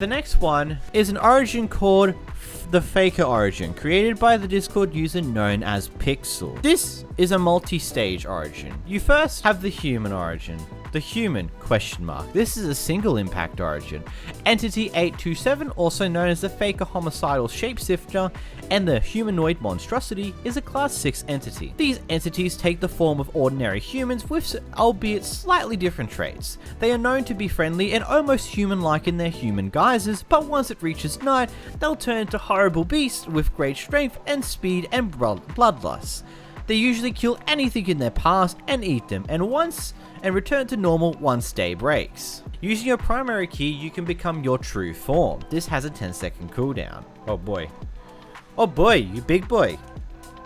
The next one is an origin called the Faker origin, created by the Discord user known as Pixel. This is a multi-stage origin. You first have the human origin. The human ? This is a single impact origin. Entity 827, also known as the Faker homicidal shapeshifter, and the humanoid monstrosity is a class 6 entity. These entities take the form of ordinary humans with albeit slightly different traits. They are known to be friendly and almost human-like in their human guises, but once it reaches night, they'll turn into horrible beasts with great strength and speed and bloodlust. They usually kill anything in their path and eat them, and return to normal once day breaks. Using your primary key, you can become your true form. This has a 10-second cooldown. Oh boy. Oh boy, you big boy.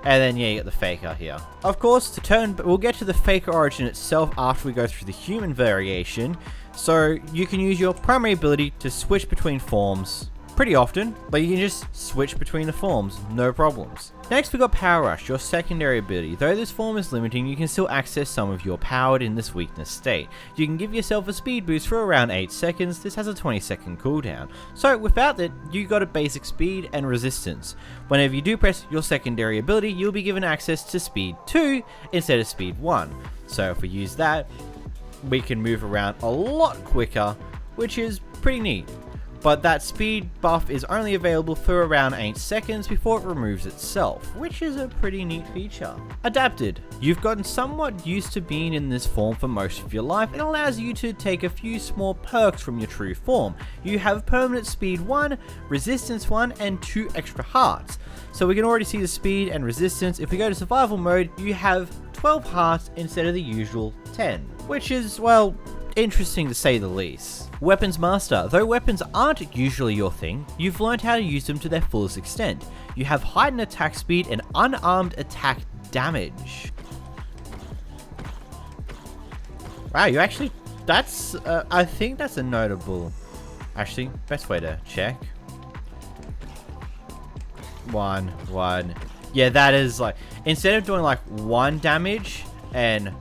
And then yeah, you get the Faker here. Of course, we'll get to the Faker origin itself after we go through the human variation. So you can use your primary ability to switch between forms pretty often, but you can just switch between the forms, no problems. Next we got Power Rush, your secondary ability. Though this form is limiting, you can still access some of your power in this weakness state. You can give yourself a speed boost for around 8 seconds, this has a 20-second cooldown. So without it, you got a basic speed and resistance. Whenever you do press your secondary ability, you'll be given access to speed 2 instead of speed 1. So if we use that, we can move around a lot quicker, which is pretty neat. But that speed buff is only available for around 8 seconds before it removes itself, which is a pretty neat feature. Adapted. You've gotten somewhat used to being in this form for most of your life and allows you to take a few small perks from your true form. You have permanent speed 1, resistance 1, and 2 extra hearts. So we can already see the speed and resistance. If we go to survival mode, you have 12 hearts instead of the usual 10, which is, well, interesting to say the least. Weapons Master. Though weapons aren't usually your thing, you've learned how to use them to their fullest extent. You have heightened attack speed and unarmed attack damage. Wow, you actually, that's, I think that's a notable, actually, best way to check. One. Yeah, that is like, instead of doing like 1 damage and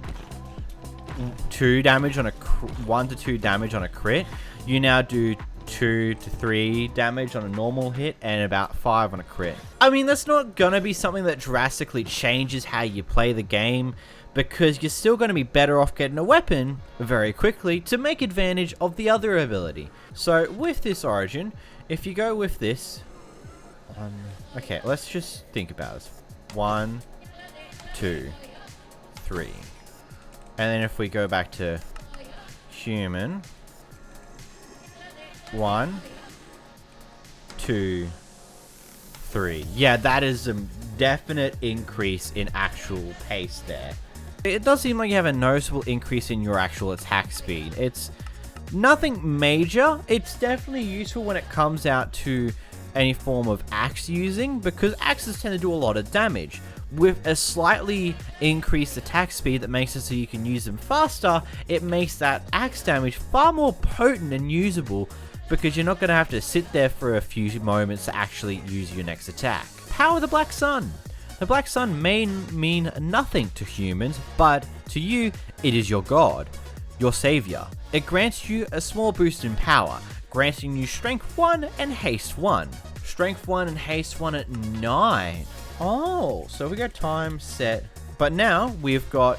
2 damage on 1 to 2 damage on a crit, you now do 2 to 3 damage on a normal hit and about 5 on a crit. I mean, that's not gonna be something that drastically changes how you play the game, because you're still gonna be better off getting a weapon very quickly to make advantage of the other ability. So with this origin, if you go with this, okay, let's just think about this. 1, 2, 3. And then if we go back to human, 1, 2, 3. Yeah, that is a definite increase in actual pace there. It does seem like you have a noticeable increase in your actual attack speed. It's nothing major. It's definitely useful when it comes out to any form of axe using, because axes tend to do a lot of damage. With a slightly increased attack speed that makes it so you can use them faster, it makes that axe damage far more potent and usable, because you're not going to have to sit there for a few moments to actually use your next attack. Power the Black Sun. The Black Sun may mean nothing to humans, but to you, it is your god, your savior. It grants you a small boost in power, granting you Strength 1 and Haste 1. Strength 1 and Haste 1 at 9. Oh, so we got time set. But now we've now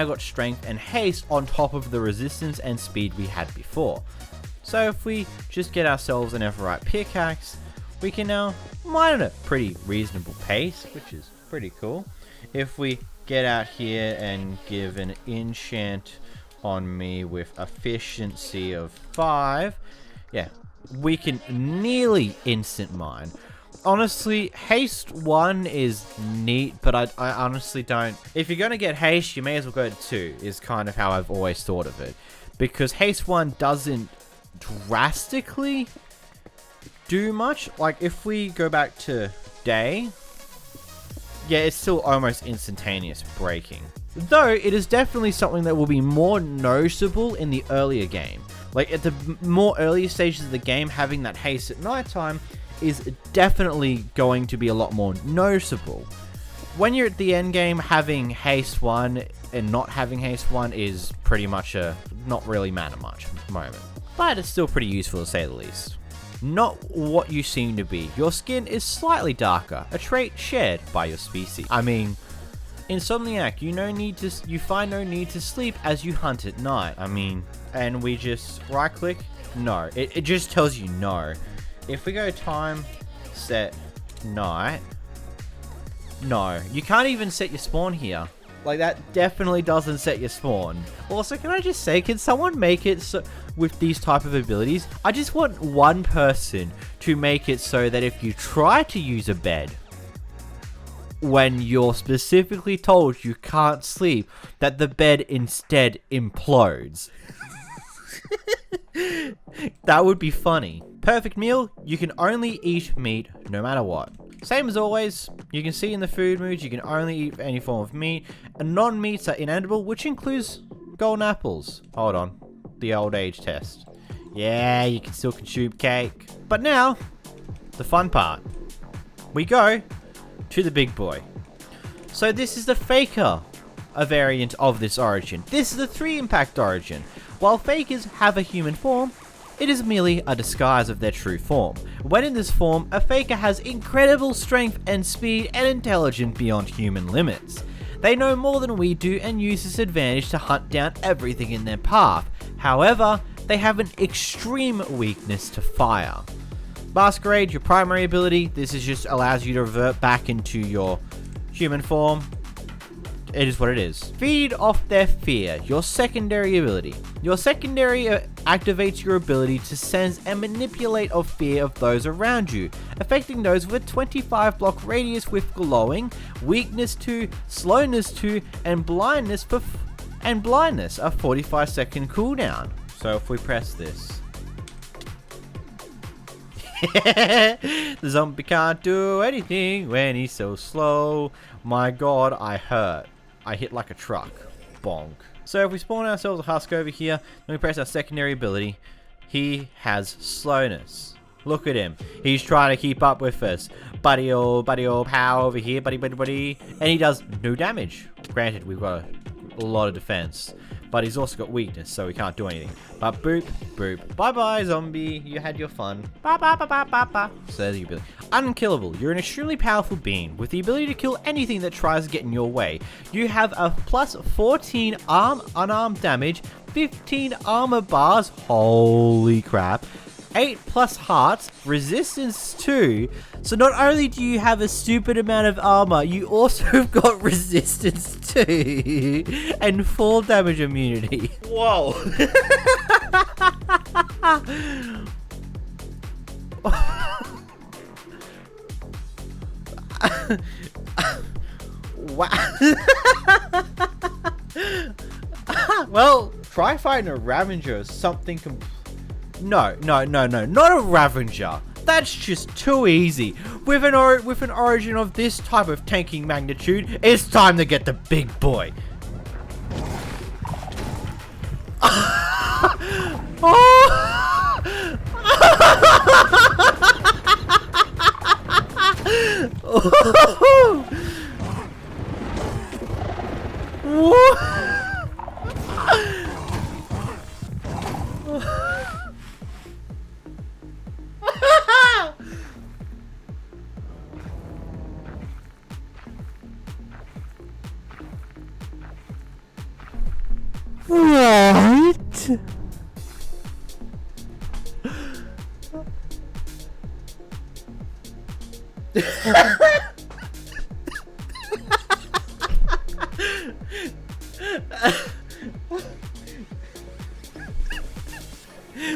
got Strength and Haste on top of the resistance and speed we had before. So if we just get ourselves an Everite pickaxe, we can now mine at a pretty reasonable pace, which is pretty cool. If we get out here and give an enchant on me with efficiency of 5, yeah, we can nearly instant mine. Honestly, Haste 1 is neat, but I honestly don't. If you're going to get Haste, you may as well go to 2, is kind of how I've always thought of it. Because Haste 1 doesn't drastically do much. Like, if we go back to day, yeah, it's still almost instantaneous breaking. Though, it is definitely something that will be more noticeable in the earlier game. Like, at the more earlier stages of the game, having that haste at nighttime is definitely going to be a lot more noticeable. When you're at the end game, having haste 1 and not having haste 1 is pretty much a not really matter much moment. But it's still pretty useful to say the least. not what you seem to be. Your skin is slightly darker, a trait shared by your species. I mean, Insomniac, you find no need to sleep as you hunt at night. I mean, and we just right click? No, it just tells you no. If we go time, set, night, no, you can't even set your spawn here. Like, that definitely doesn't set your spawn. Also, can I just say, can someone make it so with these type of abilities? I just want one person to make it so that if you try to use a bed when you're specifically told you can't sleep, that the bed instead implodes. That would be funny. Perfect meal, you can only eat meat no matter what. Same as always, you can see in the food moods you can only eat any form of meat, and non-meats are inedible, which includes golden apples. Hold on, the old age test. Yeah, you can still consume cake. But now, the fun part. We go to the big boy. So this is the Faker, a variant of this origin. This is the 3 impact origin. While Fakers have a human form, it is merely a disguise of their true form. When in this form, a Faker has incredible strength and speed and intelligence beyond human limits. They know more than we do and use this advantage to hunt down everything in their path. However, they have an extreme weakness to fire. Masquerade, your primary ability, this is just allows you to revert back into your human form. It is what it is. Feed off their fear, your secondary ability. Your secondary activates your ability to sense and manipulate of fear of those around you, affecting those with a 25 block radius with glowing, weakness to, slowness to, and blindness a 45-second cooldown. So if we press this, the zombie can't do anything when he's so slow. My god, I hurt. I hit like a truck. Bonk. So if we spawn ourselves a husk over here, then we press our secondary ability, he has slowness. Look at him. He's trying to keep up with us. Buddy, oh, pow over here, buddy. And he does no damage. Granted, we've got a lot of defense, but he's also got weakness, so he can't do anything. But boop, boop. Bye-bye, zombie. You had your fun. Ba. So there's your ability. Unkillable. You're an extremely powerful being with the ability to kill anything that tries to get in your way. You have a plus 14 unarmed damage, 15 armor bars. Holy crap. 8+ hearts, resistance 2. So not only do you have a stupid amount of armor, you also have got resistance 2 and full damage immunity. Whoa. Wow. Well, try fighting a Ravager or something No, not a Ravager. That's just too easy. With an origin of this type of tanking magnitude, it's time to get the big boy. What?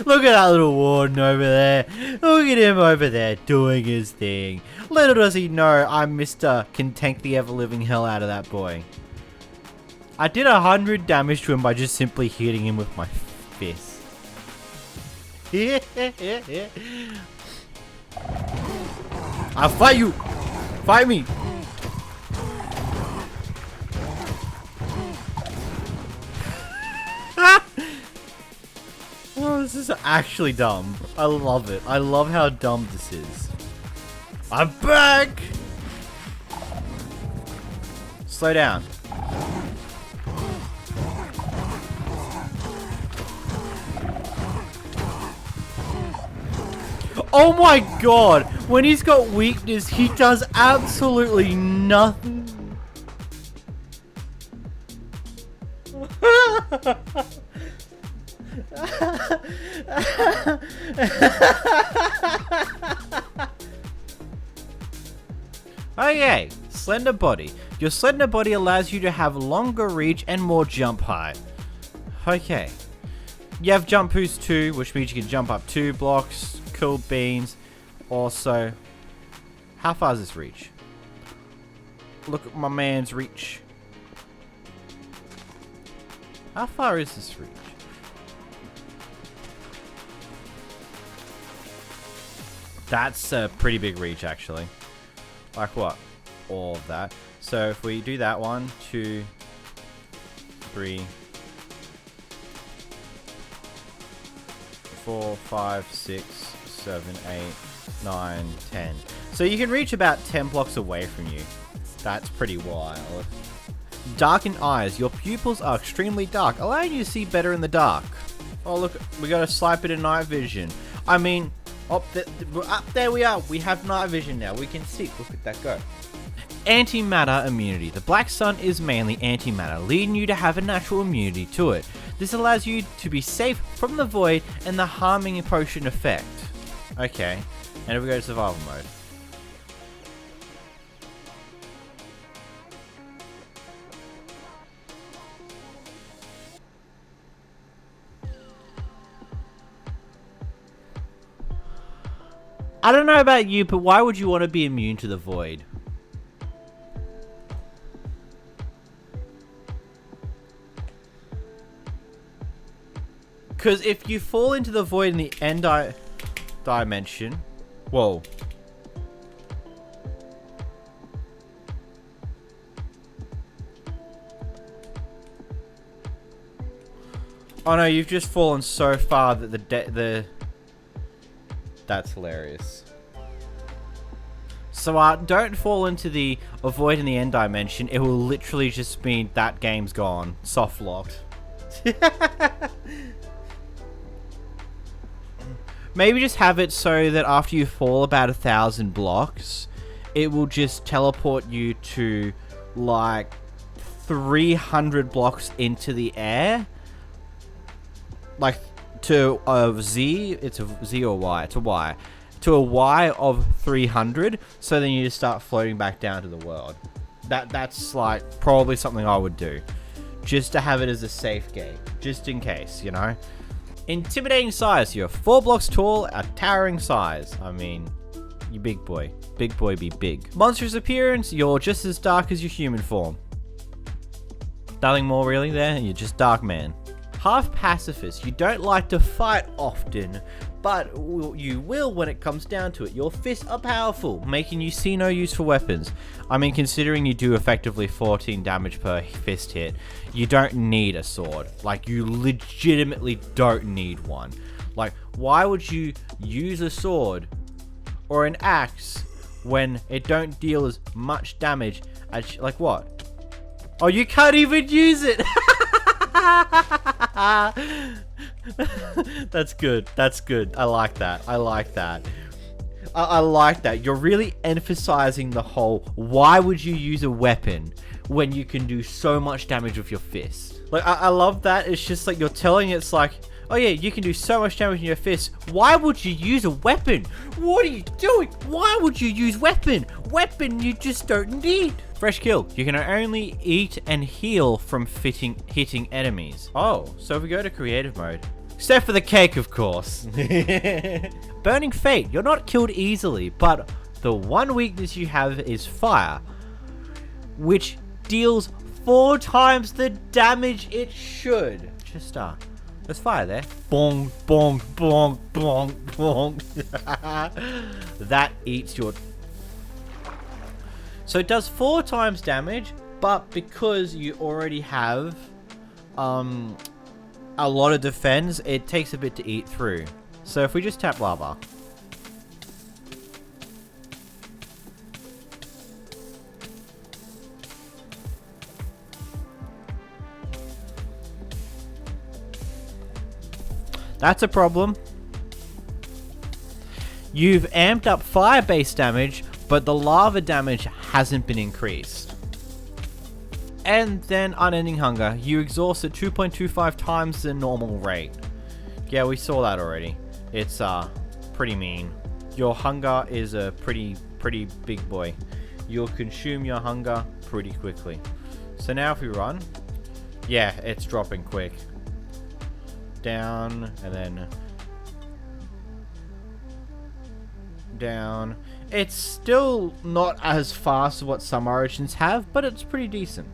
Look at that little warden over there. Look at him over there doing his thing. Little does he know I'm Mr. Can tank the ever-living hell out of that boy. I did 100 damage to him by just simply hitting him with my fist. I'll fight you! Fight me! Oh, this is actually dumb. I love it. I love how dumb this is. I'm back! Slow down. Oh my god! When he's got weakness, he does absolutely nothing. Okay, slender body. Your slender body allows you to have longer reach and more jump height. Okay. You have jump boost 2, which means you can jump up 2 blocks. Cool beans. Also, how far does this reach? Look at my man's reach. How far is this reach? That's a pretty big reach, actually. Like what? All of that. So if we do that 1, 2, 3, 4, 5, 6, 7, 8, 9, 10. So you can reach about 10 blocks away from you. That's pretty wild. Darkened eyes. Your pupils are extremely dark, allowing you to see better in the dark. Oh look, we got a slight bit of night vision. I mean, up there we are. We have night vision now. We can see. Look at that go. Antimatter immunity. The black sun is mainly antimatter, leading you to have a natural immunity to it. This allows you to be safe from the void and the harming potion effect. Okay, and if we go to survival mode. I don't know about you, but why would you want to be immune to the void? Because if you fall into the void in the end dimension... Whoa. Oh no, you've just fallen so far that the That's hilarious. So don't fall into the void in the end dimension. It will literally just mean that game's gone. Soft locked. Maybe just have it so that after you fall about 1,000 blocks, it will just teleport you to like 300 blocks into the air. Like to a Z, it's a Z or Y, it's a Y. To a Y of 300, so then you just start floating back down to the world. That's like probably something I would do. Just to have it as a safe game. Just in case, you know? Intimidating size. You're 4 blocks tall, a towering size. I mean, you big boy. Big boy be big. Monstrous appearance. You're just as dark as your human form. Nothing more really there. You're just dark man. Half pacifist. You don't like to fight often, but you will when it comes down to it. Your fists are powerful, making you see no use for weapons. I mean, considering you do effectively 14 damage per fist hit, you don't need a sword. Like, you legitimately don't need one. Like, why would you use a sword or an axe when it don't deal as much damage as, like what? Oh, you can't even use it! That's good. That's good. I like that. I like that. I like that. You're really emphasizing the whole, why would you use a weapon when you can do so much damage with your fist? Like, I love that. It's just like you're telling it's like, oh yeah, you can do so much damage in your fist. Why would you use a weapon? What are you doing? Why would you use weapon? Weapon you just don't need. Fresh kill. You can only eat and heal from hitting enemies. Oh, so if we go to creative mode. Except for the cake, of course. Burning Fate. You're not killed easily, but the one weakness you have is fire, which deals 4 times the damage it should. Just there's fire there. Bong, bong, bong, bong, bong. That eats your... So it does 4 times damage, but because you already have a lot of defense, it takes a bit to eat through. So if we just tap lava. That's a problem. You've amped up fire base damage, but the lava damage hasn't been increased. And then unending hunger. You exhaust at 2.25 times the normal rate. Yeah, we saw that already. It's pretty mean. Your hunger is a pretty big boy. You'll consume your hunger pretty quickly. So now if we run, yeah, it's dropping quick. Down, and then down. It's still not as fast as what some origins have, but it's pretty decent.